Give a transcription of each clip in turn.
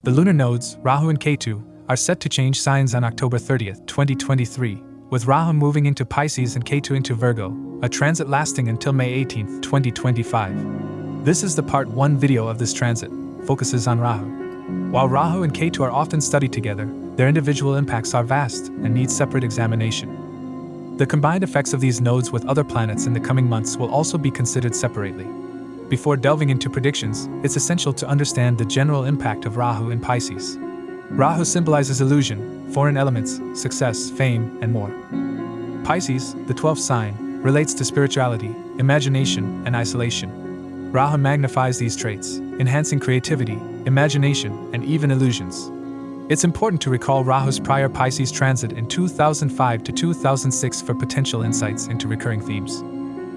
The lunar nodes, Rahu and Ketu, are set to change signs on October 30th, 2023, with Rahu moving into Pisces and Ketu into Virgo, a transit lasting until May 18th, 2025. This is the part 1 video of this transit, focuses on Rahu. While Rahu and Ketu are often studied together, their individual impacts are vast and need separate examination. The combined effects of these nodes with other planets in the coming months will also be considered separately. Before delving into predictions, it's essential to understand the general impact of Rahu in Pisces. Rahu symbolizes illusion, foreign elements, success, fame, and more. Pisces, the 12th sign, relates to spirituality, imagination, and isolation. Rahu magnifies these traits, enhancing creativity, imagination, and even illusions. It's important to recall Rahu's prior Pisces transit in 2005 to 2006 for potential insights into recurring themes.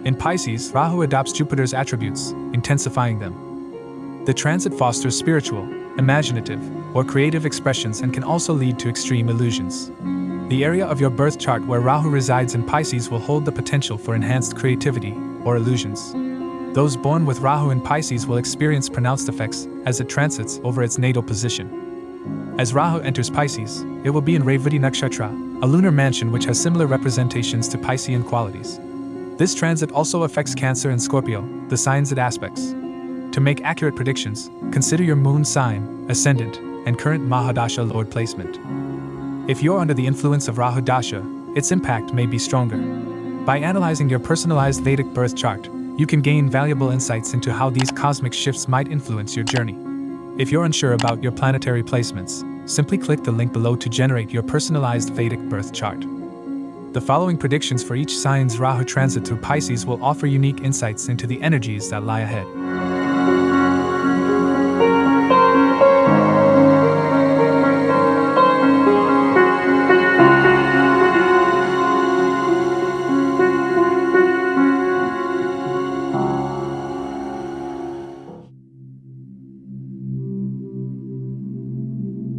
In Pisces, Rahu adopts Jupiter's attributes, intensifying them. The transit fosters spiritual, imaginative, or creative expressions and can also lead to extreme illusions. The area of your birth chart where Rahu resides in Pisces will hold the potential for enhanced creativity or illusions. Those born with Rahu in Pisces will experience pronounced effects as it transits over its natal position. As Rahu enters Pisces, it will be in Revati Nakshatra, a lunar mansion which has similar representations to Piscean qualities. This transit also affects Cancer and Scorpio, the signs it aspects. To make accurate predictions, consider your moon sign, ascendant, and current Mahadasha Lord placement. If you're under the influence of Rahu dasha, its impact may be stronger. By analyzing your personalized Vedic birth chart, you can gain valuable insights into how these cosmic shifts might influence your journey. If you're unsure about your planetary placements, simply click the link below to generate your personalized Vedic birth chart. The following predictions for each sign's Rahu transit through Pisces will offer unique insights into the energies that lie ahead.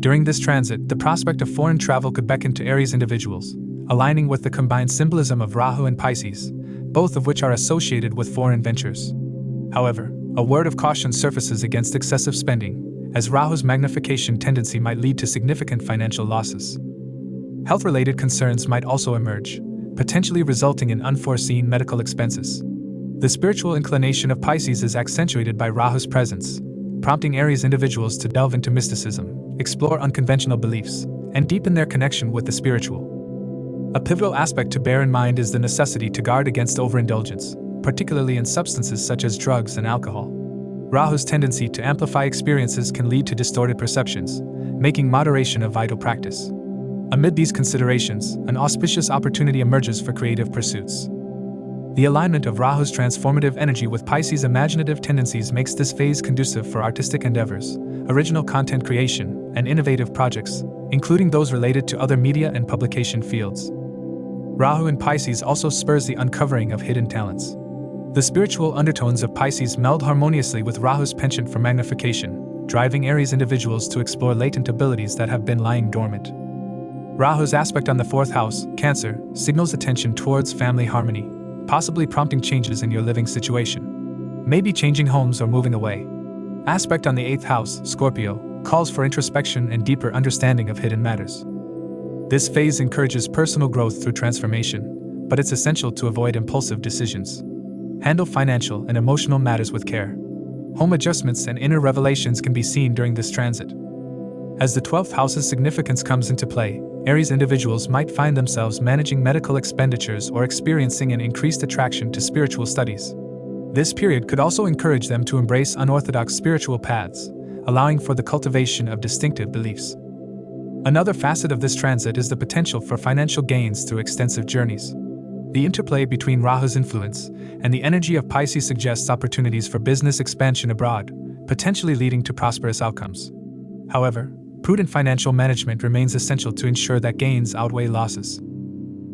During this transit, the prospect of foreign travel could beckon to Aries individuals, aligning with the combined symbolism of Rahu and Pisces, both of which are associated with foreign ventures. However, a word of caution surfaces against excessive spending, as Rahu's magnification tendency might lead to significant financial losses. Health-related concerns might also emerge, potentially resulting in unforeseen medical expenses. The spiritual inclination of Pisces is accentuated by Rahu's presence, prompting Aries individuals to delve into mysticism, explore unconventional beliefs, and deepen their connection with the spiritual. A pivotal aspect to bear in mind is the necessity to guard against overindulgence, particularly in substances such as drugs and alcohol. Rahu's tendency to amplify experiences can lead to distorted perceptions, making moderation a vital practice. Amid these considerations, an auspicious opportunity emerges for creative pursuits. The alignment of Rahu's transformative energy with Pisces' imaginative tendencies makes this phase conducive for artistic endeavors, original content creation, and innovative projects, including those related to other media and publication fields. Rahu in Pisces also spurs the uncovering of hidden talents. The spiritual undertones of Pisces meld harmoniously with Rahu's penchant for magnification, driving Aries individuals to explore latent abilities that have been lying dormant. Rahu's aspect on the 4th house, Cancer, signals attention towards family harmony, possibly prompting changes in your living situation. Maybe changing homes or moving away. Aspect on the 8th house, Scorpio, calls for introspection and deeper understanding of hidden matters. This phase encourages personal growth through transformation, but it's essential to avoid impulsive decisions. Handle financial and emotional matters with care. Home adjustments and inner revelations can be seen during this transit. As the 12th house's significance comes into play, Aries individuals might find themselves managing medical expenditures or experiencing an increased attraction to spiritual studies. This period could also encourage them to embrace unorthodox spiritual paths, allowing for the cultivation of distinctive beliefs. Another facet of this transit is the potential for financial gains through extensive journeys. The interplay between Rahu's influence and the energy of Pisces suggests opportunities for business expansion abroad, potentially leading to prosperous outcomes. However, prudent financial management remains essential to ensure that gains outweigh losses.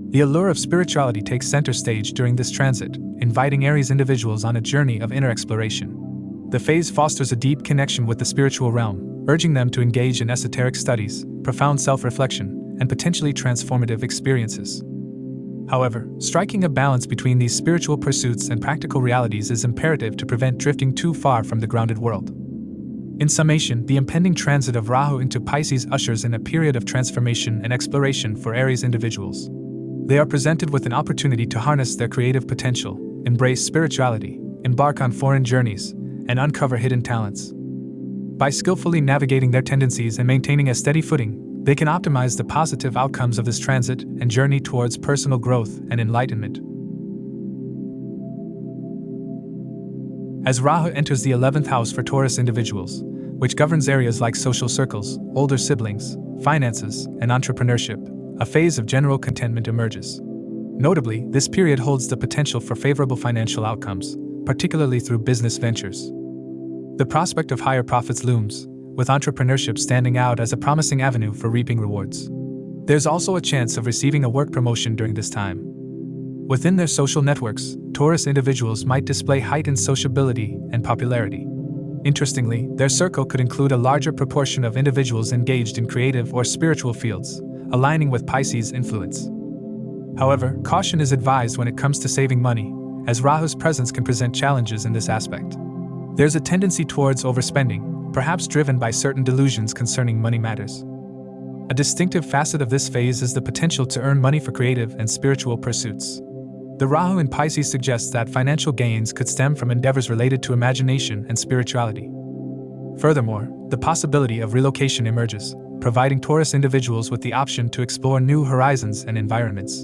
The allure of spirituality takes center stage during this transit, inviting Aries individuals on a journey of inner exploration. The phase fosters a deep connection with the spiritual realm, urging them to engage in esoteric studies, profound self-reflection, and potentially transformative experiences. However, striking a balance between these spiritual pursuits and practical realities is imperative to prevent drifting too far from the grounded world. In summation, the impending transit of Rahu into Pisces ushers in a period of transformation and exploration for Aries individuals. They are presented with an opportunity to harness their creative potential, embrace spirituality, embark on foreign journeys, and uncover hidden talents. By skillfully navigating their tendencies and maintaining a steady footing, they can optimize the positive outcomes of this transit and journey towards personal growth and enlightenment. As Rahu enters the 11th house for Taurus individuals, which governs areas like social circles, older siblings, finances, and entrepreneurship, a phase of general contentment emerges. Notably, this period holds the potential for favorable financial outcomes, particularly through business ventures. The prospect of higher profits looms, with entrepreneurship standing out as a promising avenue for reaping rewards. There's also a chance of receiving a work promotion during this time. Within their social networks, Taurus individuals might display heightened sociability and popularity. Interestingly, their circle could include a larger proportion of individuals engaged in creative or spiritual fields, aligning with Pisces' influence. However, caution is advised when it comes to saving money, as Rahu's presence can present challenges in this aspect. There's a tendency towards overspending, perhaps driven by certain delusions concerning money matters. A distinctive facet of this phase is the potential to earn money for creative and spiritual pursuits. The Rahu in Pisces suggests that financial gains could stem from endeavors related to imagination and spirituality. Furthermore, the possibility of relocation emerges, providing Taurus individuals with the option to explore new horizons and environments.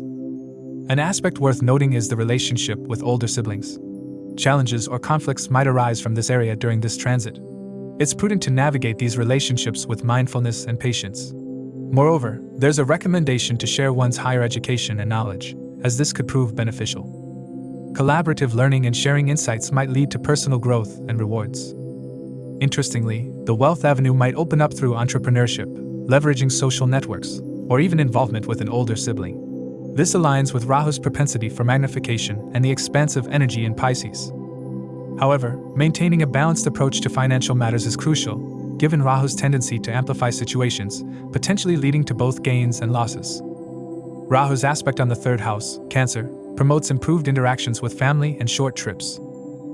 An aspect worth noting is the relationship with older siblings. Challenges or conflicts might arise from this area during this transit. It's prudent to navigate these relationships with mindfulness and patience. Moreover, there's a recommendation to share one's higher education and knowledge, as this could prove beneficial. Collaborative learning and sharing insights might lead to personal growth and rewards. Interestingly, the wealth avenue might open up through entrepreneurship, leveraging social networks, or even involvement with an older sibling. This aligns with Rahu's propensity for magnification and the expansive energy in Pisces. However, maintaining a balanced approach to financial matters is crucial, given Rahu's tendency to amplify situations, potentially leading to both gains and losses. Rahu's aspect on the 3rd house, Cancer, promotes improved interactions with family and short trips.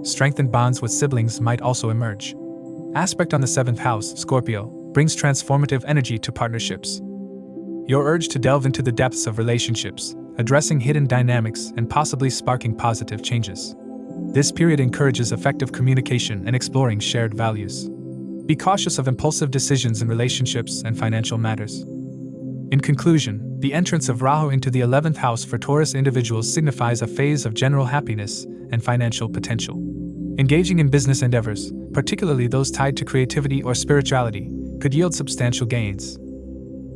Strengthened bonds with siblings might also emerge. Aspect on the 7th house, Scorpio, brings transformative energy to partnerships. Your urge to delve into the depths of relationships, addressing hidden dynamics and possibly sparking positive changes. This period encourages effective communication and exploring shared values. Be cautious of impulsive decisions in relationships and financial matters. In conclusion, the entrance of Rahu into the 11th house for Taurus individuals signifies a phase of general happiness and financial potential. Engaging in business endeavors, particularly those tied to creativity or spirituality, could yield substantial gains.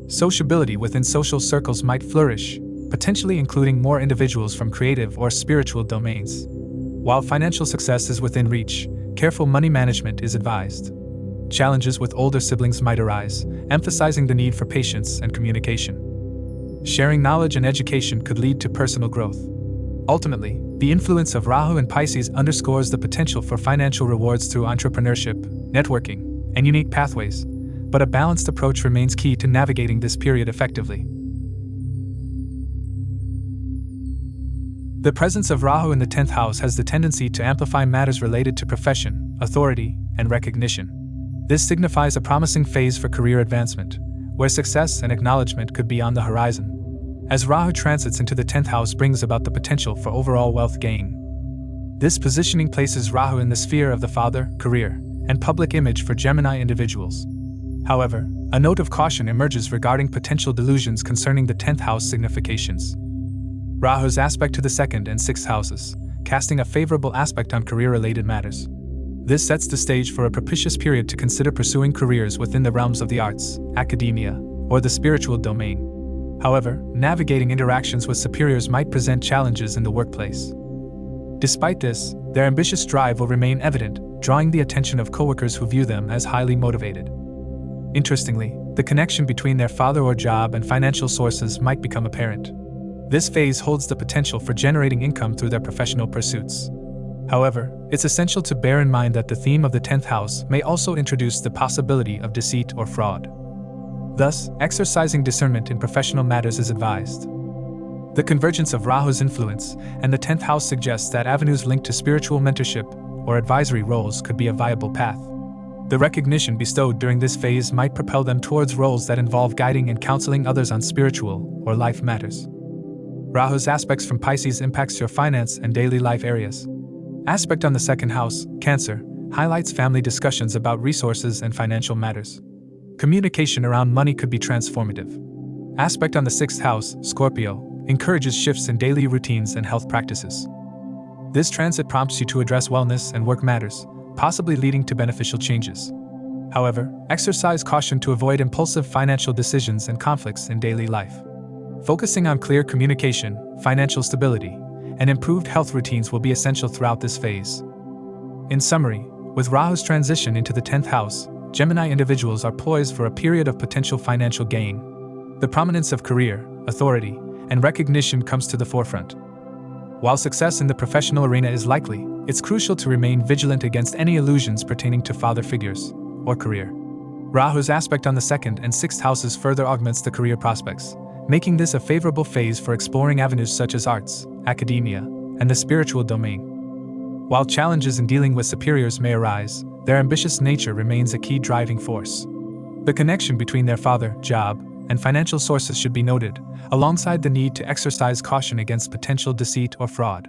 Sociability within social circles might flourish, potentially including more individuals from creative or spiritual domains. While financial success is within reach, careful money management is advised. Challenges with older siblings might arise, emphasizing the need for patience and communication. Sharing knowledge and education could lead to personal growth. Ultimately, the influence of Rahu in Pisces underscores the potential for financial rewards through entrepreneurship, networking, and unique pathways, but a balanced approach remains key to navigating this period effectively. The presence of Rahu in the 10th house has the tendency to amplify matters related to profession, authority, and recognition. This signifies a promising phase for career advancement, where success and acknowledgement could be on the horizon. As Rahu transits into the 10th house brings about the potential for overall wealth gain. This positioning places Rahu in the sphere of the father, career, and public image for Gemini individuals. However, a note of caution emerges regarding potential delusions concerning the 10th house significations. Rahu's aspect to the 2nd and 6th houses, casting a favorable aspect on career-related matters. This sets the stage for a propitious period to consider pursuing careers within the realms of the arts, academia, or the spiritual domain. However, navigating interactions with superiors might present challenges in the workplace. Despite this, their ambitious drive will remain evident, drawing the attention of coworkers who view them as highly motivated. Interestingly, the connection between their father or job and financial sources might become apparent. This phase holds the potential for generating income through their professional pursuits. However, it's essential to bear in mind that the theme of the 10th house may also introduce the possibility of deceit or fraud. Thus, exercising discernment in professional matters is advised. The convergence of Rahu's influence and the 10th house suggests that avenues linked to spiritual mentorship or advisory roles could be a viable path. The recognition bestowed during this phase might propel them towards roles that involve guiding and counseling others on spiritual or life matters. Rahu's aspects from Pisces impacts your finance and daily life areas. Aspect on the second house, Cancer, highlights family discussions about resources and financial matters. Communication around money could be transformative. Aspect on the sixth house, Scorpio, encourages shifts in daily routines and health practices. This transit prompts you to address wellness and work matters, possibly leading to beneficial changes. However, exercise caution to avoid impulsive financial decisions and conflicts in daily life. Focusing on clear communication, financial stability, and improved health routines will be essential throughout this phase. In summary, with Rahu's transition into the 10th house, Gemini individuals are poised for a period of potential financial gain. The prominence of career, authority, and recognition comes to the forefront. While success in the professional arena is likely, it's crucial to remain vigilant against any illusions pertaining to father figures or career. Rahu's aspect on the 2nd and 6th houses further augments the career prospects, making this a favorable phase for exploring avenues such as arts, academia, and the spiritual domain. While challenges in dealing with superiors may arise, their ambitious nature remains a key driving force. The connection between their father, job, and financial sources should be noted, alongside the need to exercise caution against potential deceit or fraud.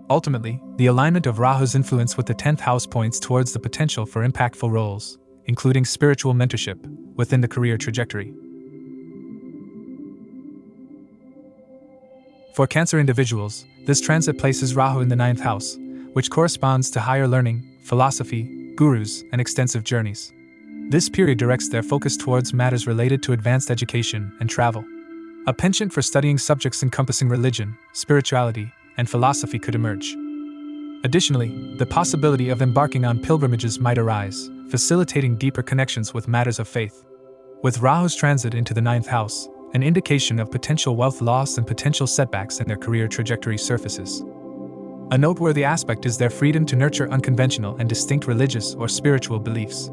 Ultimately, the alignment of Rahu's influence with the 10th house points towards the potential for impactful roles, including spiritual mentorship, within the career trajectory. For Cancer individuals, this transit places Rahu in the 9th house, which corresponds to higher learning, philosophy, gurus, and extensive journeys. This period directs their focus towards matters related to advanced education and travel. A penchant for studying subjects encompassing religion, spirituality, and philosophy could emerge. Additionally, the possibility of embarking on pilgrimages might arise, facilitating deeper connections with matters of faith. With Rahu's transit into the 9th house, an indication of potential wealth loss and potential setbacks in their career trajectory surfaces. A noteworthy aspect is their freedom to nurture unconventional and distinct religious or spiritual beliefs.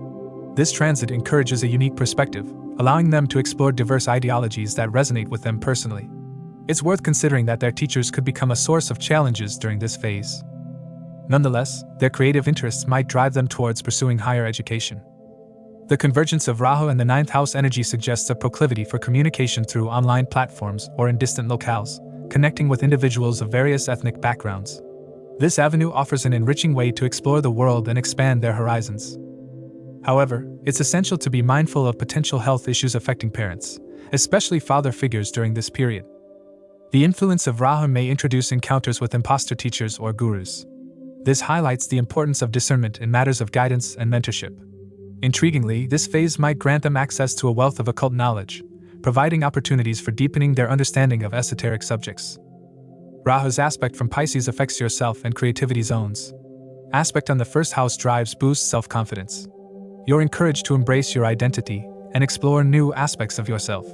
This transit encourages a unique perspective, allowing them to explore diverse ideologies that resonate with them personally. It's worth considering that their teachers could become a source of challenges during this phase. Nonetheless, their creative interests might drive them towards pursuing higher education. The convergence of Rahu and the 9th house energy suggests a proclivity for communication through online platforms or in distant locales, connecting with individuals of various ethnic backgrounds. This avenue offers an enriching way to explore the world and expand their horizons. However, it's essential to be mindful of potential health issues affecting parents, especially father figures during this period. The influence of Rahu may introduce encounters with imposter teachers or gurus. This highlights the importance of discernment in matters of guidance and mentorship. Intriguingly, this phase might grant them access to a wealth of occult knowledge, providing opportunities for deepening their understanding of esoteric subjects. Rahu's aspect from Pisces affects your self and creativity zones. Aspect on the 1st house drives boosts self-confidence. You're encouraged to embrace your identity and explore new aspects of yourself.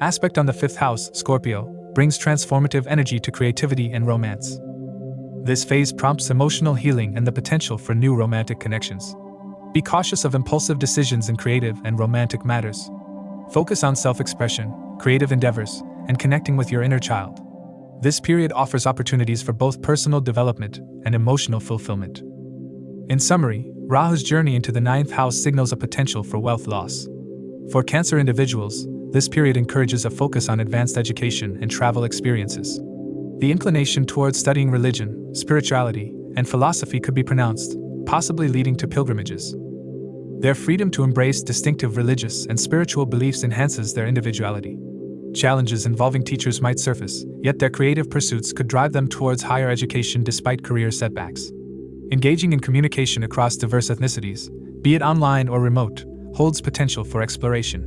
Aspect on the 5th house, Scorpio, brings transformative energy to creativity and romance. This phase prompts emotional healing and the potential for new romantic connections. Be cautious of impulsive decisions in creative and romantic matters. Focus on self-expression, creative endeavors, and connecting with your inner child. This period offers opportunities for both personal development and emotional fulfillment. In summary, Rahu's journey into the 9th house signals a potential for wealth loss. For Cancer individuals, this period encourages a focus on advanced education and travel experiences. The inclination towards studying religion, spirituality, and philosophy could be pronounced, possibly leading to pilgrimages. Their freedom to embrace distinctive religious and spiritual beliefs enhances their individuality. Challenges involving teachers might surface, yet their creative pursuits could drive them towards higher education despite career setbacks. Engaging in communication across diverse ethnicities, be it online or remote, holds potential for exploration.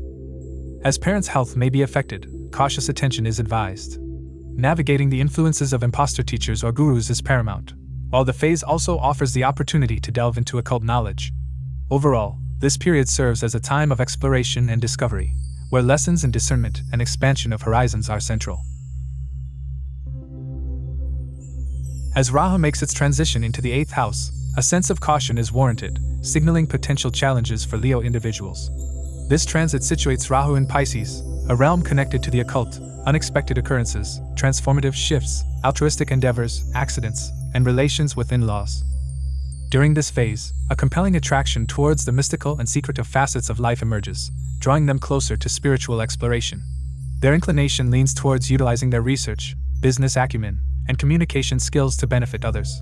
As parents' health may be affected, cautious attention is advised. Navigating the influences of imposter teachers or gurus is paramount, while the phase also offers the opportunity to delve into occult knowledge. Overall, this period serves as a time of exploration and discovery, where lessons in discernment and expansion of horizons are central. As Rahu makes its transition into the 8th house, a sense of caution is warranted, signaling potential challenges for Leo individuals. This transit situates Rahu in Pisces, a realm connected to the occult, unexpected occurrences, transformative shifts, altruistic endeavors, accidents, and relations with in-laws. During this phase, a compelling attraction towards the mystical and secretive facets of life emerges, drawing them closer to spiritual exploration. Their inclination leans towards utilizing their research, business acumen, and communication skills to benefit others.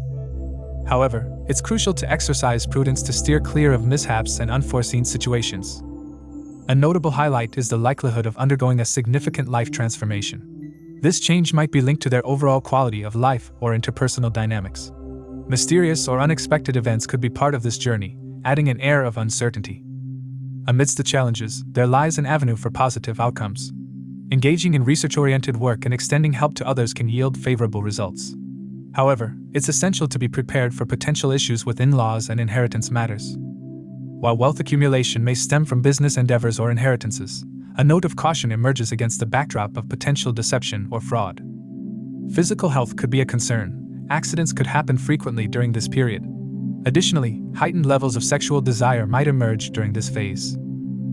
However, it's crucial to exercise prudence to steer clear of mishaps and unforeseen situations. A notable highlight is the likelihood of undergoing a significant life transformation. This change might be linked to their overall quality of life or interpersonal dynamics. Mysterious or unexpected events could be part of this journey, adding an air of uncertainty. Amidst the challenges, there lies an avenue for positive outcomes. Engaging in research-oriented work and extending help to others can yield favorable results. However, it's essential to be prepared for potential issues with in-laws and inheritance matters. While wealth accumulation may stem from business endeavors or inheritances, a note of caution emerges against the backdrop of potential deception or fraud. Physical health could be a concern. Accidents could happen frequently during this period. Additionally, heightened levels of sexual desire might emerge during this phase.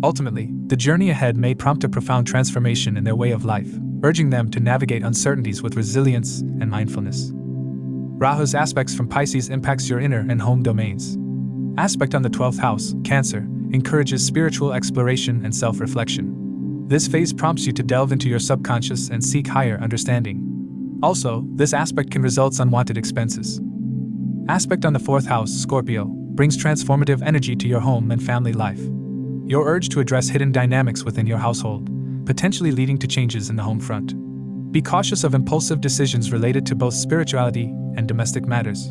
Ultimately, the journey ahead may prompt a profound transformation in their way of life, urging them to navigate uncertainties with resilience and mindfulness. Rahu's aspects from Pisces impacts your inner and home domains. Aspect on the 12th house, Cancer, encourages spiritual exploration and self-reflection. This phase prompts you to delve into your subconscious and seek higher understanding. Also, this aspect can result in unwanted expenses. Aspect on the 4th house, Scorpio, brings transformative energy to your home and family life. Your urge to address hidden dynamics within your household, potentially leading to changes in the home front. Be cautious of impulsive decisions related to both spirituality and domestic matters.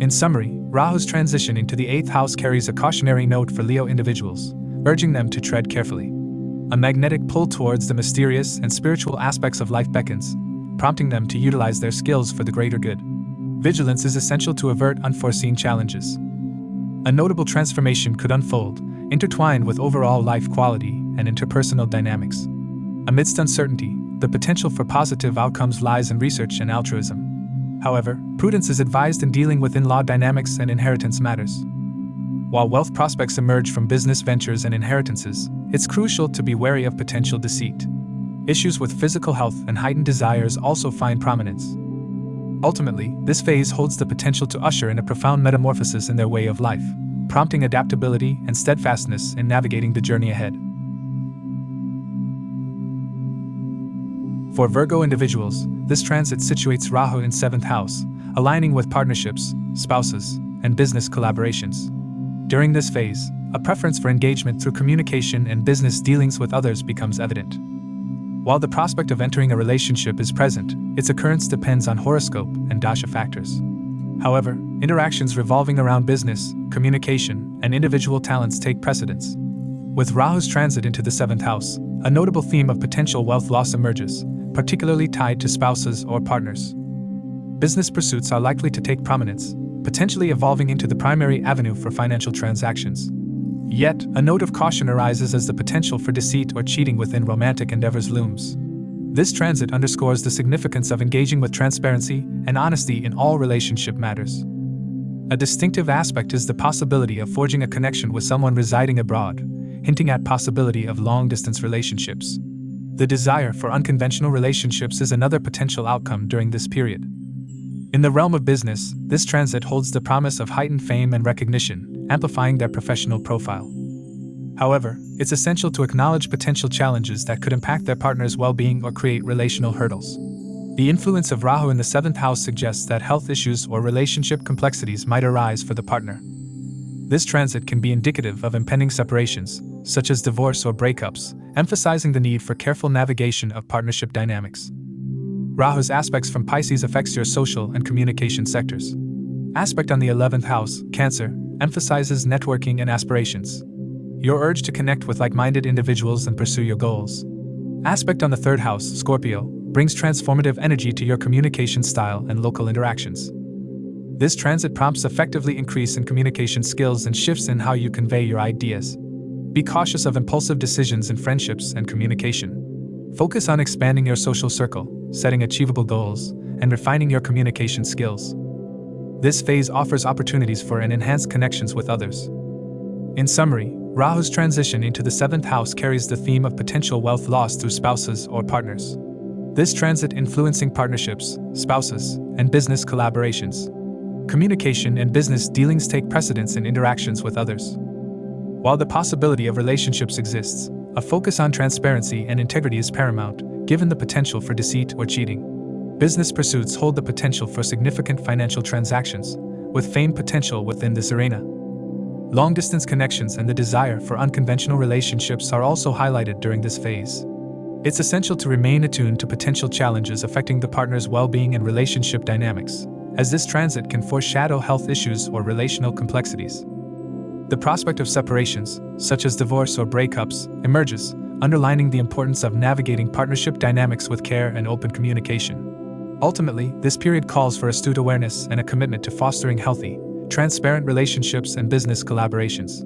In summary, Rahu's transition into the 8th house carries a cautionary note for Leo individuals, urging them to tread carefully. A magnetic pull towards the mysterious and spiritual aspects of life beckons, prompting them to utilize their skills for the greater good. Vigilance is essential to avert unforeseen challenges. A notable transformation could unfold, intertwined with overall life quality and interpersonal dynamics. Amidst uncertainty, the potential for positive outcomes lies in research and altruism. However, prudence is advised in dealing with in-law dynamics and inheritance matters. While wealth prospects emerge from business ventures and inheritances, it's crucial to be wary of potential deceit. Issues with physical health and heightened desires also find prominence. Ultimately, this phase holds the potential to usher in a profound metamorphosis in their way of life, prompting adaptability and steadfastness in navigating the journey ahead. For Virgo individuals, this transit situates Rahu in 7th house, aligning with partnerships, spouses, and business collaborations. During this phase, a preference for engagement through communication and business dealings with others becomes evident. While the prospect of entering a relationship is present, its occurrence depends on horoscope and dasha factors. However, interactions revolving around business, communication, and individual talents take precedence. With Rahu's transit into the 7th house, a notable theme of potential wealth loss emerges, particularly tied to spouses or partners. Business pursuits are likely to take prominence, potentially evolving into the primary avenue for financial transactions. Yet, a note of caution arises as the potential for deceit or cheating within romantic endeavors looms. This transit underscores the significance of engaging with transparency and honesty in all relationship matters. A distinctive aspect is the possibility of forging a connection with someone residing abroad, hinting at possibility of long-distance relationships. The desire for unconventional relationships is another potential outcome during this period. In the realm of business, this transit holds the promise of heightened fame and recognition, amplifying their professional profile. However, it's essential to acknowledge potential challenges that could impact their partner's well-being or create relational hurdles. The influence of Rahu in the 7th house suggests that health issues or relationship complexities might arise for the partner. This transit can be indicative of impending separations, such as divorce or breakups, emphasizing the need for careful navigation of partnership dynamics. Rahu's aspects from Pisces affects your social and communication sectors. Aspect on the 11th house, Cancer, emphasizes networking and aspirations. Your urge to connect with like-minded individuals and pursue your goals. Aspect on the 3rd house, Scorpio, brings transformative energy to your communication style and local interactions. This transit prompts effectively increase in communication skills and shifts in how you convey your ideas. Be cautious of impulsive decisions in friendships and communication. Focus on expanding your social circle, setting achievable goals, and refining your communication skills. This phase offers opportunities for enhanced connections with others. In summary, Rahu's transition into the 7th house carries the theme of potential wealth loss through spouses or partners. This transit influencing partnerships, spouses, and business collaborations. communication and business dealings take precedence in interactions with others. While the possibility of relationships exists, a focus on transparency and integrity is paramount, given the potential for deceit or cheating. Business pursuits hold the potential for significant financial transactions, with fame potential within this arena. Long-distance connections and the desire for unconventional relationships are also highlighted during this phase. It's essential to remain attuned to potential challenges affecting the partner's well-being and relationship dynamics, as this transit can foreshadow health issues or relational complexities. The prospect of separations, such as divorce or breakups, emerges, underlining the importance of navigating partnership dynamics with care and open communication. Ultimately, this period calls for astute awareness and a commitment to fostering healthy, transparent relationships and business collaborations.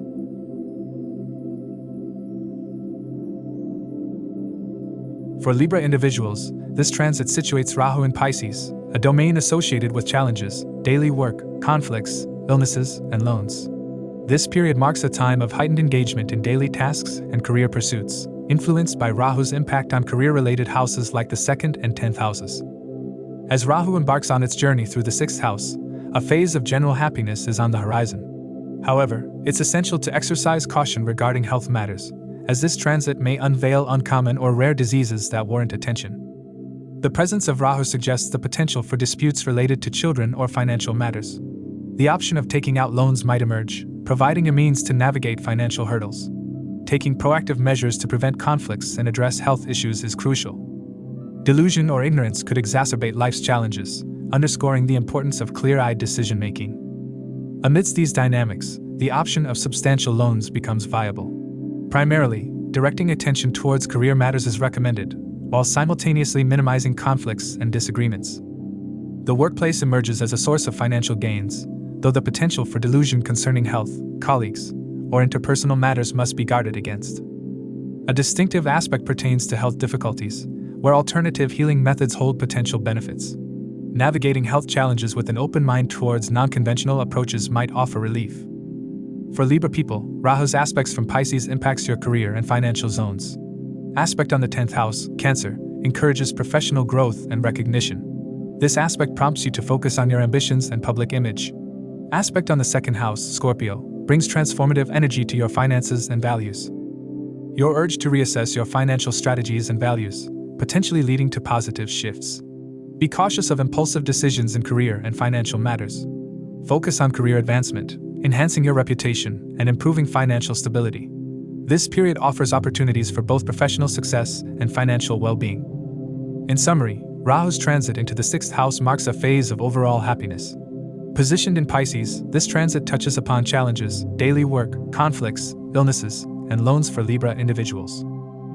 For Libra individuals, this transit situates Rahu in Pisces, a domain associated with challenges, daily work, conflicts, illnesses, and loans. This period marks a time of heightened engagement in daily tasks and career pursuits, influenced by Rahu's impact on career-related houses like the 2nd and 10th houses. As Rahu embarks on its journey through the 6th house, a phase of general happiness is on the horizon. However, it's essential to exercise caution regarding health matters, as this transit may unveil uncommon or rare diseases that warrant attention. The presence of Rahu suggests the potential for disputes related to children or financial matters. The option of taking out loans might emerge, providing a means to navigate financial hurdles. Taking proactive measures to prevent conflicts and address health issues is crucial. Delusion or ignorance could exacerbate life's challenges, underscoring the importance of clear-eyed decision-making. Amidst these dynamics, the option of substantial loans becomes viable. Primarily, directing attention towards career matters is recommended, while simultaneously minimizing conflicts and disagreements. The workplace emerges as a source of financial gains, though the potential for delusion concerning health, colleagues, or interpersonal matters must be guarded against. A distinctive aspect pertains to health difficulties, where alternative healing methods hold potential benefits. Navigating health challenges with an open mind towards non-conventional approaches might offer relief. For Libra people, Rahu's aspects from Pisces impacts your career and financial zones. Aspect on the 10th house, Cancer, encourages professional growth and recognition. This aspect prompts you to focus on your ambitions and public image. Aspect on the 2nd house, Scorpio, brings transformative energy to your finances and values. Your urge to reassess your financial strategies and values, potentially leading to positive shifts. Be cautious of impulsive decisions in career and financial matters. Focus on career advancement, enhancing your reputation, and improving financial stability. This period offers opportunities for both professional success and financial well-being. In summary, Rahu's transit into the 6th house marks a phase of overall happiness. Positioned in Pisces, this transit touches upon challenges, daily work, conflicts, illnesses, and loans for Libra individuals.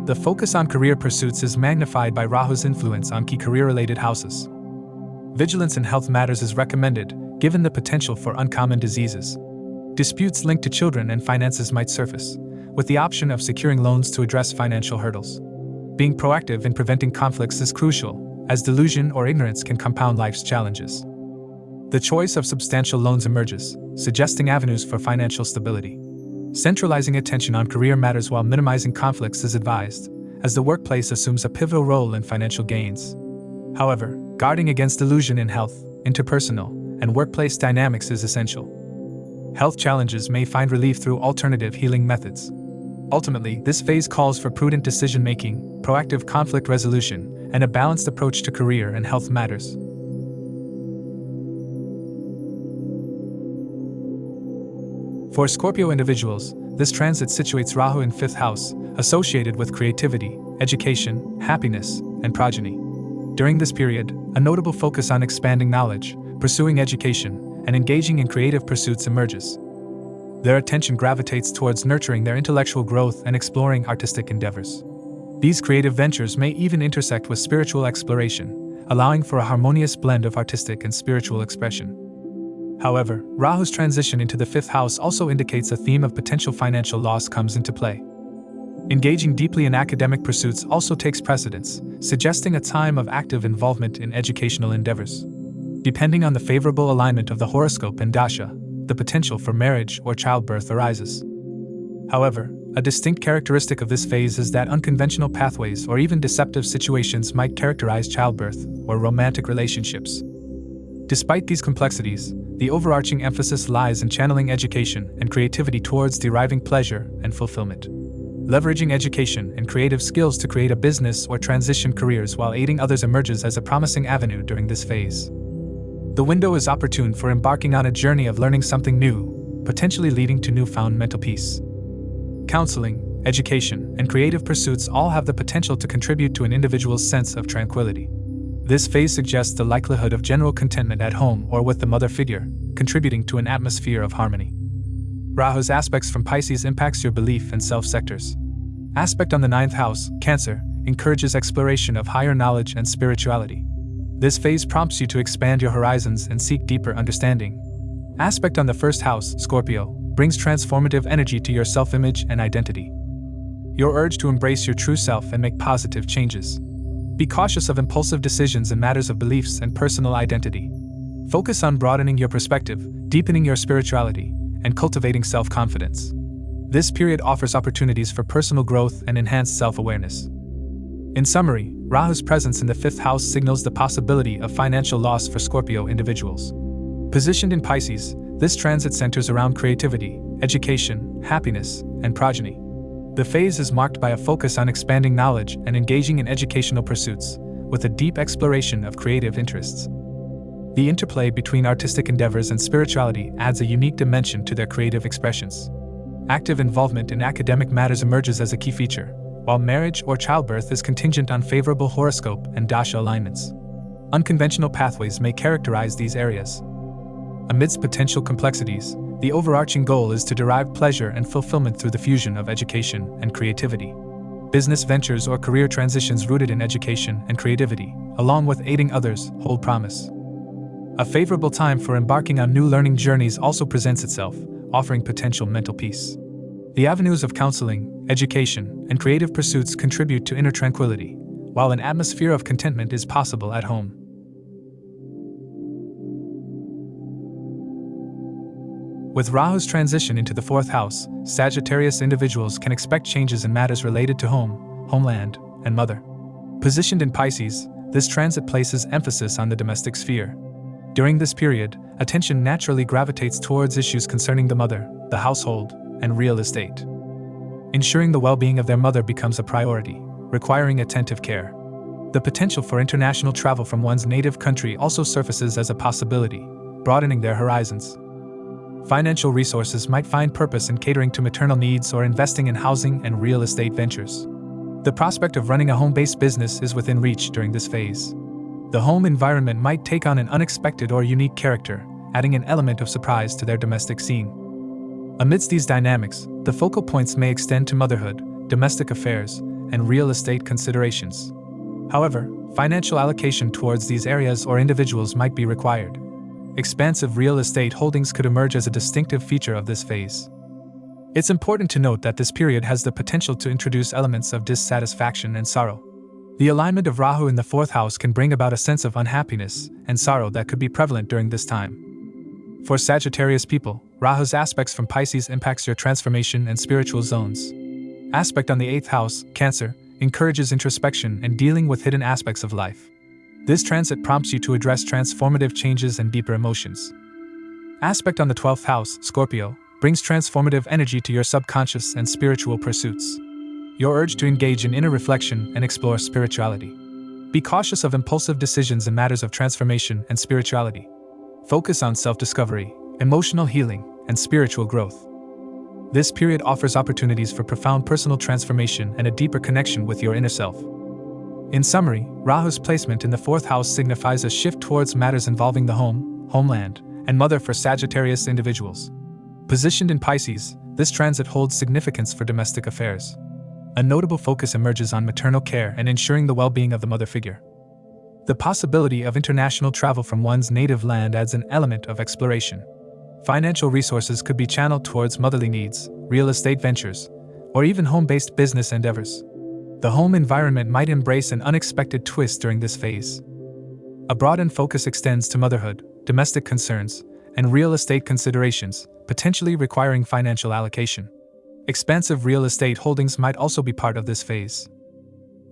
The focus on career pursuits is magnified by Rahu's influence on key career-related houses. Vigilance in health matters is recommended, given the potential for uncommon diseases. Disputes linked to children and finances might surface, with the option of securing loans to address financial hurdles. Being proactive in preventing conflicts is crucial, as delusion or ignorance can compound life's challenges. The choice of substantial loans emerges, suggesting avenues for financial stability. Centralizing attention on career matters while minimizing conflicts is advised, as the workplace assumes a pivotal role in financial gains. However, guarding against delusion in health, interpersonal, and workplace dynamics is essential. Health challenges may find relief through alternative healing methods. Ultimately, this phase calls for prudent decision-making, proactive conflict resolution, and a balanced approach to career and health matters. For Scorpio individuals, this transit situates Rahu in 5th house, associated with creativity, education, happiness, and progeny. During this period, a notable focus on expanding knowledge, pursuing education, and engaging in creative pursuits emerges. Their attention gravitates towards nurturing their intellectual growth and exploring artistic endeavors. These creative ventures may even intersect with spiritual exploration, allowing for a harmonious blend of artistic and spiritual expression. However, Rahu's transition into the 5th house also indicates a theme of potential financial loss comes into play. Engaging deeply in academic pursuits also takes precedence, suggesting a time of active involvement in educational endeavors. Depending on the favorable alignment of the horoscope and dasha, the potential for marriage or childbirth arises. However, a distinct characteristic of this phase is that unconventional pathways or even deceptive situations might characterize childbirth or romantic relationships. Despite these complexities, the overarching emphasis lies in channeling education and creativity towards deriving pleasure and fulfillment. Leveraging education and creative skills to create a business or transition careers while aiding others emerges as a promising avenue during this phase. The window is opportune for embarking on a journey of learning something new, potentially leading to newfound mental peace. Counseling, education, and creative pursuits all have the potential to contribute to an individual's sense of tranquility. This phase suggests the likelihood of general contentment at home or with the mother figure, contributing to an atmosphere of harmony. Rahu's aspects from Pisces impacts your belief and self-sectors. Aspect on the 9th house, Cancer, encourages exploration of higher knowledge and spirituality. This phase prompts you to expand your horizons and seek deeper understanding. Aspect on the 1st house, Scorpio, brings transformative energy to your self-image and identity. Your urge to embrace your true self and make positive changes. Be cautious of impulsive decisions in matters of beliefs and personal identity. Focus on broadening your perspective, deepening your spirituality, and cultivating self-confidence. This period offers opportunities for personal growth and enhanced self-awareness. In summary, Rahu's presence in the 5th house signals the possibility of financial loss for Scorpio individuals. Positioned in Pisces, this transit centers around creativity, education, happiness, and progeny. The phase is marked by a focus on expanding knowledge and engaging in educational pursuits, with a deep exploration of creative interests. The interplay between artistic endeavors and spirituality adds a unique dimension to their creative expressions. Active involvement in academic matters emerges as a key feature, while marriage or childbirth is contingent on favorable horoscope and dasha alignments. Unconventional pathways may characterize these areas. Amidst potential complexities, the overarching goal is to derive pleasure and fulfillment through the fusion of education and creativity. Business ventures or career transitions rooted in education and creativity, along with aiding others, hold promise. A favorable time for embarking on new learning journeys also presents itself, offering potential mental peace. The avenues of counseling, education, and creative pursuits contribute to inner tranquility, while an atmosphere of contentment is possible at home. With Rahu's transition into the 4th house, Sagittarius individuals can expect changes in matters related to home, homeland, and mother. Positioned in Pisces, this transit places emphasis on the domestic sphere. During this period, attention naturally gravitates towards issues concerning the mother, the household, and real estate. Ensuring the well-being of their mother becomes a priority, requiring attentive care. The potential for international travel from one's native country also surfaces as a possibility, broadening their horizons. Financial resources might find purpose in catering to maternal needs or investing in housing and real estate ventures. The prospect of running a home-based business is within reach during this phase. The home environment might take on an unexpected or unique character, adding an element of surprise to their domestic scene. Amidst these dynamics, the focal points may extend to motherhood, domestic affairs, and real estate considerations. However, financial allocation towards these areas or individuals might be required. Expansive real estate holdings could emerge as a distinctive feature of this phase. It's important to note that this period has the potential to introduce elements of dissatisfaction and sorrow. The alignment of Rahu in the 4th house can bring about a sense of unhappiness and sorrow that could be prevalent during this time. For Sagittarius people, Rahu's aspects from Pisces impacts your transformation and spiritual zones. Aspect on the 8th house, Cancer, encourages introspection and dealing with hidden aspects of life. This transit prompts you to address transformative changes and deeper emotions. Aspect on the 12th house, Scorpio, brings transformative energy to your subconscious and spiritual pursuits. Your urge to engage in inner reflection and explore spirituality. Be cautious of impulsive decisions in matters of transformation and spirituality. Focus on self-discovery, emotional healing, and spiritual growth. This period offers opportunities for profound personal transformation and a deeper connection with your inner self. In summary, Rahu's placement in the 4th house signifies a shift towards matters involving the home, homeland, and mother for Sagittarius individuals. Positioned in Pisces, this transit holds significance for domestic affairs. A notable focus emerges on maternal care and ensuring the well-being of the mother figure. The possibility of international travel from one's native land adds an element of exploration. Financial resources could be channeled towards motherly needs, real estate ventures, or even home-based business endeavors. The home environment might embrace an unexpected twist during this phase. A broadened focus extends to motherhood, domestic concerns, and real estate considerations, potentially requiring financial allocation. Expansive real estate holdings might also be part of this phase.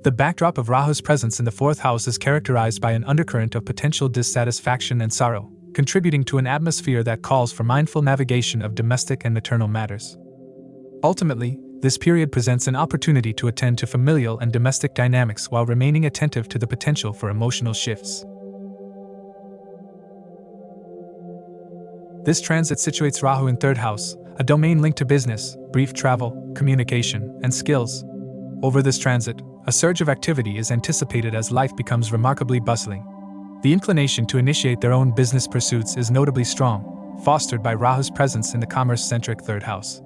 The backdrop of Rahu's presence in the 4th house is characterized by an undercurrent of potential dissatisfaction and sorrow, contributing to an atmosphere that calls for mindful navigation of domestic and maternal matters. Ultimately, this period presents an opportunity to attend to familial and domestic dynamics while remaining attentive to the potential for emotional shifts. This transit situates Rahu in 3rd house, a domain linked to business, brief travel, communication, and skills. Over this transit, a surge of activity is anticipated as life becomes remarkably bustling. The inclination to initiate their own business pursuits is notably strong, fostered by Rahu's presence in the commerce-centric 3rd house.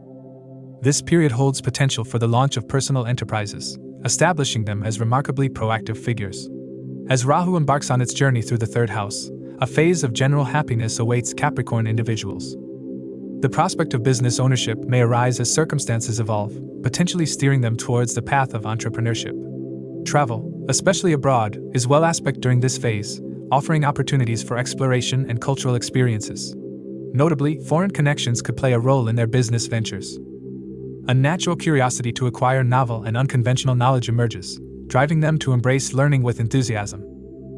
This period holds potential for the launch of personal enterprises, establishing them as remarkably proactive figures. As Rahu embarks on its journey through the 3rd house, a phase of general happiness awaits Capricorn individuals. The prospect of business ownership may arise as circumstances evolve, potentially steering them towards the path of entrepreneurship. Travel, especially abroad, is well aspect during this phase, offering opportunities for exploration and cultural experiences. Notably, foreign connections could play a role in their business ventures. A natural curiosity to acquire novel and unconventional knowledge emerges, driving them to embrace learning with enthusiasm.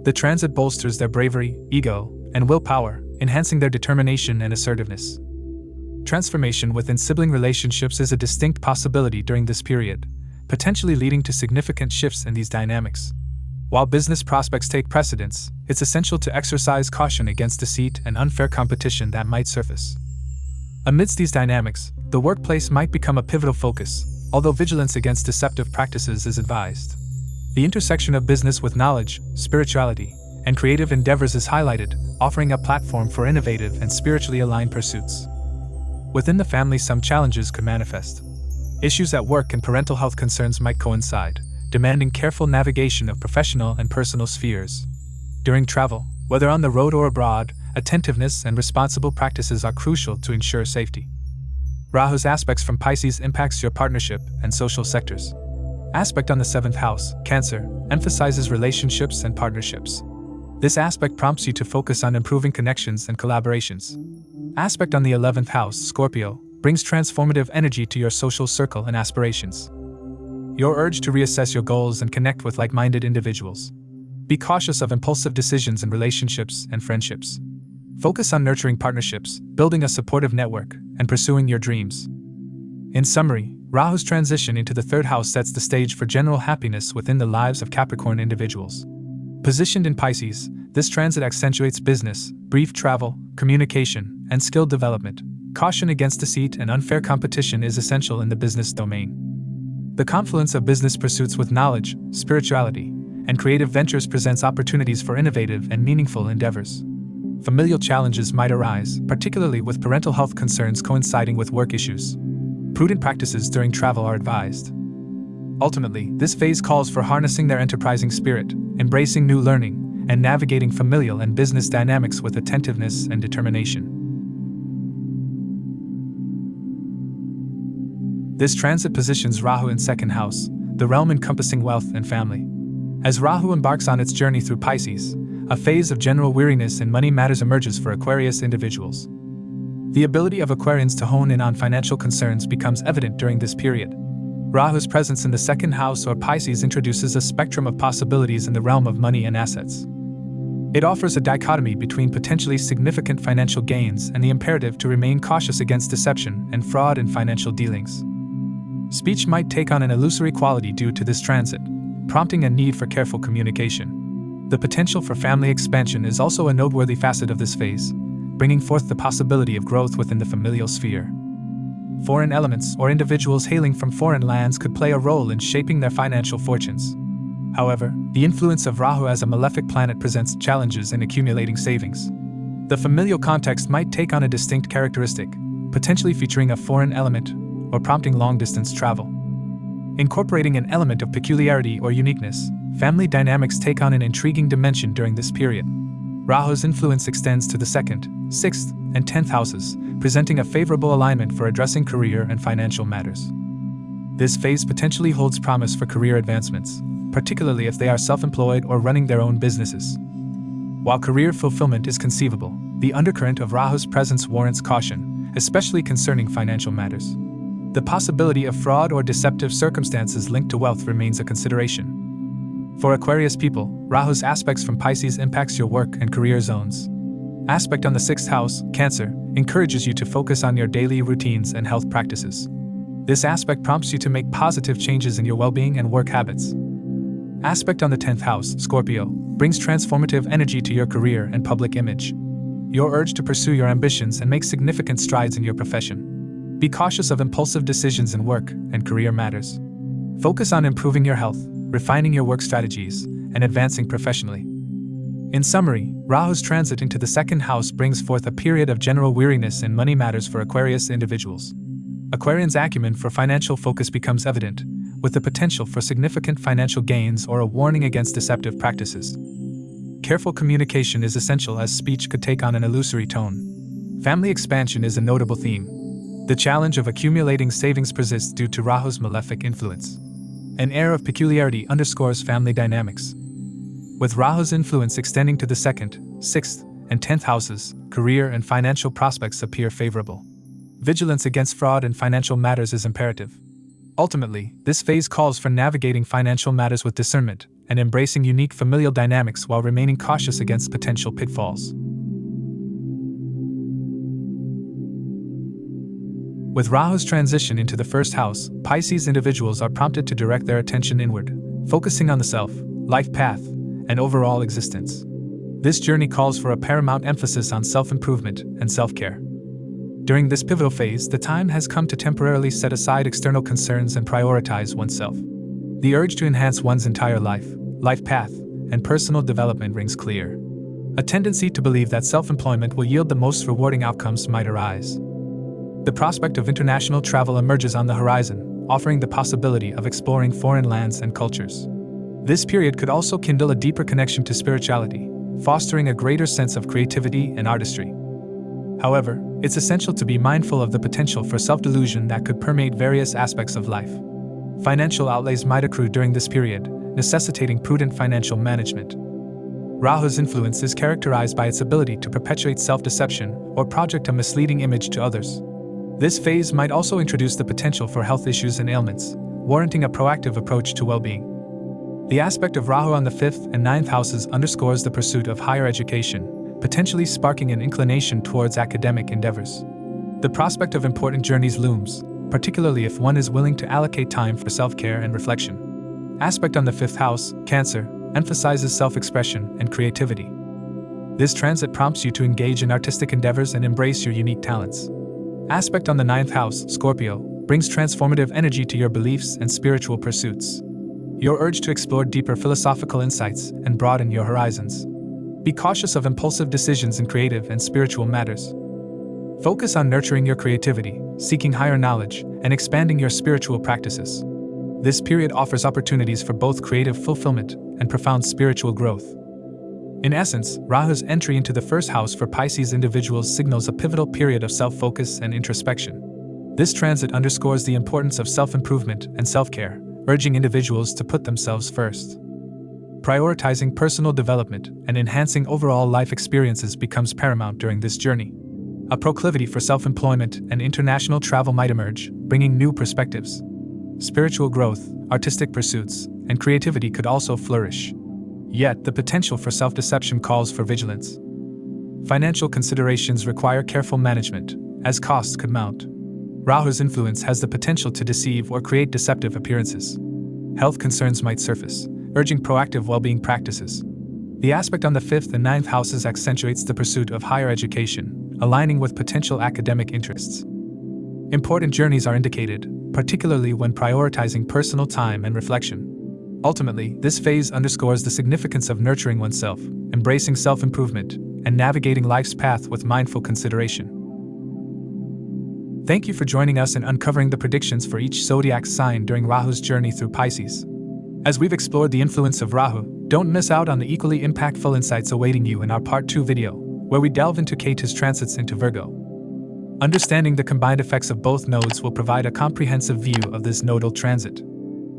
The transit bolsters their bravery, ego, and willpower, enhancing their determination and assertiveness. Transformation within sibling relationships is a distinct possibility during this period, potentially leading to significant shifts in these dynamics. While business prospects take precedence, it's essential to exercise caution against deceit and unfair competition that might surface. Amidst these dynamics, the workplace might become a pivotal focus, although vigilance against deceptive practices is advised. The intersection of business with knowledge, spirituality, and creative endeavors is highlighted, offering a platform for innovative and spiritually aligned pursuits. Within the family, some challenges could manifest. Issues at work and parental health concerns might coincide, demanding careful navigation of professional and personal spheres. During travel, whether on the road or abroad, attentiveness and responsible practices are crucial to ensure safety. Rahu's aspects from Pisces impacts your partnership and social sectors. Aspect on the 7th house, Cancer, emphasizes relationships and partnerships. This aspect prompts you to focus on improving connections and collaborations. Aspect on the 11th house, Scorpio, brings transformative energy to your social circle and aspirations. Your urge to reassess your goals and connect with like-minded individuals. Be cautious of impulsive decisions in relationships and friendships. Focus on nurturing partnerships, building a supportive network, and pursuing your dreams. In summary, Rahu's transition into the 3rd house sets the stage for general happiness within the lives of Capricorn individuals. Positioned in Pisces, this transit accentuates business, brief travel, communication, and skill development. Caution against deceit and unfair competition is essential in the business domain. The confluence of business pursuits with knowledge, spirituality, and creative ventures presents opportunities for innovative and meaningful endeavors. Familial challenges might arise, particularly with parental health concerns coinciding with work issues. Prudent practices during travel are advised. Ultimately, this phase calls for harnessing their enterprising spirit, embracing new learning, and navigating familial and business dynamics with attentiveness and determination. This transit positions Rahu in 2nd house, the realm encompassing wealth and family. As Rahu embarks on its journey through Pisces, a phase of general weariness in money matters emerges for Aquarius individuals. The ability of Aquarians to hone in on financial concerns becomes evident during this period. Rahu's presence in the 2nd house or Pisces introduces a spectrum of possibilities in the realm of money and assets. It offers a dichotomy between potentially significant financial gains and the imperative to remain cautious against deception and fraud in financial dealings. Speech might take on an illusory quality due to this transit, prompting a need for careful communication. The potential for family expansion is also a noteworthy facet of this phase, bringing forth the possibility of growth within the familial sphere. Foreign elements or individuals hailing from foreign lands could play a role in shaping their financial fortunes. However, the influence of Rahu as a malefic planet presents challenges in accumulating savings. The familial context might take on a distinct characteristic, potentially featuring a foreign element or prompting long-distance travel. Incorporating an element of peculiarity or uniqueness, family dynamics take on an intriguing dimension during this period. Rahu's influence extends to the 2nd, 6th, and 10th houses, presenting a favorable alignment for addressing career and financial matters. This phase potentially holds promise for career advancements, particularly if they are self-employed or running their own businesses. While career fulfillment is conceivable, the undercurrent of Rahu's presence warrants caution, especially concerning financial matters. The possibility of fraud or deceptive circumstances linked to wealth remains a consideration. For Aquarius people, Rahu's aspects from Pisces impacts your work and career zones. Aspect on the 6th house, Cancer, encourages you to focus on your daily routines and health practices. This aspect prompts you to make positive changes in your well-being and work habits. Aspect on the 10th house, Scorpio, brings transformative energy to your career and public image. Your urge to pursue your ambitions and make significant strides in your profession. Be cautious of impulsive decisions in work and career matters. Focus on improving your health, refining your work strategies, and advancing professionally. In summary, Rahu's transit into the 2nd house brings forth a period of general weariness in money matters for Aquarius individuals. Aquarians' acumen for financial focus becomes evident, with the potential for significant financial gains or a warning against deceptive practices. Careful communication is essential as speech could take on an illusory tone. Family expansion is a notable theme. The challenge of accumulating savings persists due to Rahu's malefic influence. An air of peculiarity underscores family dynamics. With Rahu's influence extending to the 2nd, 6th, and 10th houses, career and financial prospects appear favorable. Vigilance against fraud in financial matters is imperative. Ultimately, this phase calls for navigating financial matters with discernment and embracing unique familial dynamics while remaining cautious against potential pitfalls. With Rahu's transition into the 1st house, Pisces individuals are prompted to direct their attention inward, focusing on the self, life path, and overall existence. This journey calls for a paramount emphasis on self-improvement and self-care. During this pivotal phase, the time has come to temporarily set aside external concerns and prioritize oneself. The urge to enhance one's entire life path, and personal development rings clear. A tendency to believe that self-employment will yield the most rewarding outcomes might arise. The prospect of international travel emerges on the horizon, offering the possibility of exploring foreign lands and cultures. This period could also kindle a deeper connection to spirituality, fostering a greater sense of creativity and artistry. However, it's essential to be mindful of the potential for self-delusion that could permeate various aspects of life. Financial outlays might accrue during this period, necessitating prudent financial management. Rahu's influence is characterized by its ability to perpetuate self-deception or project a misleading image to others. This phase might also introduce the potential for health issues and ailments, warranting a proactive approach to well-being. The aspect of Rahu on the 5th and 9th houses underscores the pursuit of higher education, potentially sparking an inclination towards academic endeavors. The prospect of important journeys looms, particularly if one is willing to allocate time for self-care and reflection. Aspect on the 5th house, Cancer, emphasizes self-expression and creativity. This transit prompts you to engage in artistic endeavors and embrace your unique talents. Aspect on the 9th house, Scorpio, brings transformative energy to your beliefs and spiritual pursuits. Your urge to explore deeper philosophical insights and broaden your horizons. Be cautious of impulsive decisions in creative and spiritual matters. Focus on nurturing your creativity, seeking higher knowledge, and expanding your spiritual practices. This period offers opportunities for both creative fulfillment and profound spiritual growth. In essence, Rahu's entry into the 1st house for Pisces individuals signals a pivotal period of self-focus and introspection. This transit underscores the importance of self-improvement and self-care, urging individuals to put themselves first. Prioritizing personal development and enhancing overall life experiences becomes paramount during this journey. A proclivity for self-employment and international travel might emerge, bringing new perspectives. Spiritual growth, artistic pursuits, and creativity could also flourish. Yet, the potential for self-deception calls for vigilance. Financial considerations require careful management, as costs could mount. Rahu's influence has the potential to deceive or create deceptive appearances. Health concerns might surface, urging proactive well-being practices. The aspect on the 5th and 9th houses accentuates the pursuit of higher education, aligning with potential academic interests. Important journeys are indicated, particularly when prioritizing personal time and reflection. Ultimately, this phase underscores the significance of nurturing oneself, embracing self-improvement, and navigating life's path with mindful consideration. Thank you for joining us in uncovering the predictions for each zodiac sign during Rahu's journey through Pisces. As we've explored the influence of Rahu, don't miss out on the equally impactful insights awaiting you in our Part 2 video, where we delve into Ketu's transits into Virgo. Understanding the combined effects of both nodes will provide a comprehensive view of this nodal transit.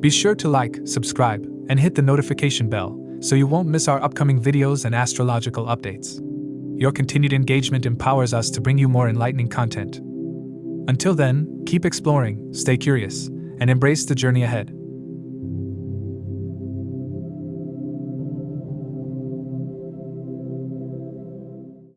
Be sure to like, subscribe, and hit the notification bell so you won't miss our upcoming videos and astrological updates. Your continued engagement empowers us to bring you more enlightening content. Until then, keep exploring, stay curious, and embrace the journey ahead.